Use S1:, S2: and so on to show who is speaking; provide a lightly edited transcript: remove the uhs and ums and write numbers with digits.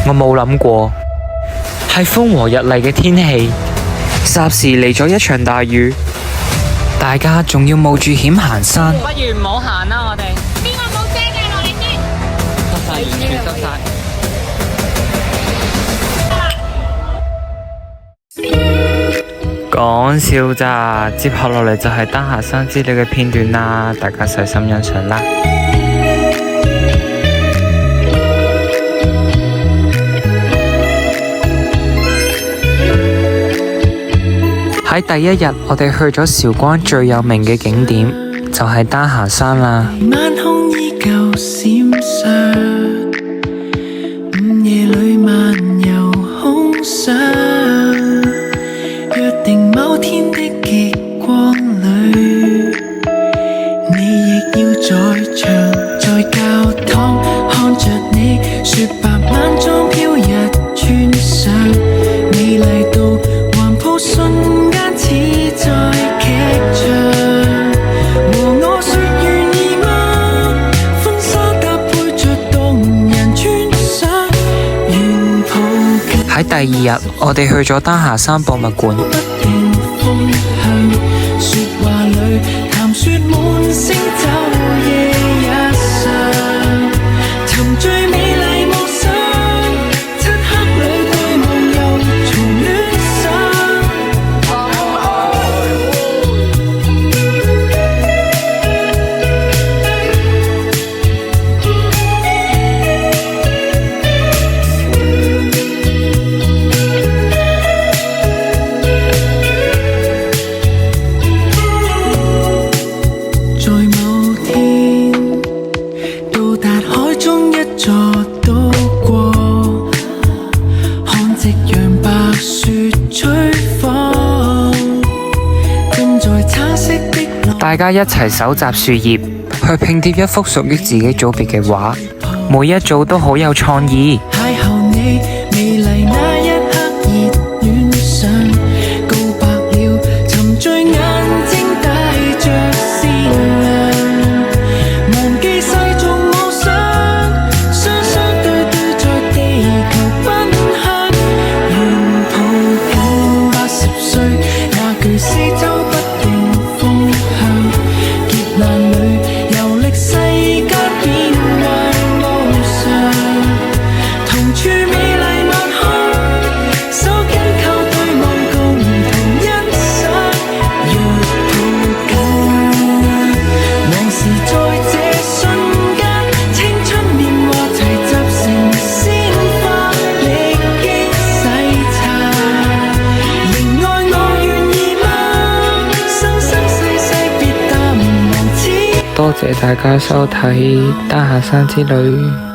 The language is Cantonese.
S1: 我冇諗過係風和日麗嘅天氣，霎時嚟咗一場大雨，大家仲要冒住險行山。
S2: 不如唔好行啦，我哋。邊個冇遮嘅落嚟先？
S1: 濕晒，完全濕晒。講笑咋，接下落嚟就係丹霞山之旅嘅片段啦，大家細心欣賞啦。喺第一日，我哋去咗韶關最有名嘅景點，就係丹霞山啦。
S3: 晚空依舊閃爍，午夜裏漫遊空想，約定某天的極光裏，你亦要在場，在教堂看着你雪白晚裝飄逸穿上，美麗到環抱瞬間似在劇場，和我說願意嗎？婚紗搭配着動人穿上，願抱緊。
S1: 喺第二日，我哋去咗丹霞山博物館。
S3: 不定風向，說話裏談説滿星晝夜日常，沉醉美麗夢想，漆黑裏對夢又重戀上。在某天到達海中一座島國，看夕陽白雪吹放，跟在橙色的浪。
S1: 大家一齊搜集樹葉，去拼貼一幅屬於自己組別嘅畫，每一組都好有創意。
S3: 邂逅你美麗那一刻熱戀上，告白了沉醉眼睛帶着善良，忘記世俗妄想，雙雙對對在地球奔向，願抱緊80歲那具四周不定風向，劫難裏遊歷世間變幻無常，同處美麗晚空，手緊扣對望共同欣賞，若抱緊往事在這瞬間，青春年華齊集成鮮花，歷經洗刷，仍愛我願意嗎？生生世世別淡忘此。
S1: 多謝大家收睇丹霞山之旅。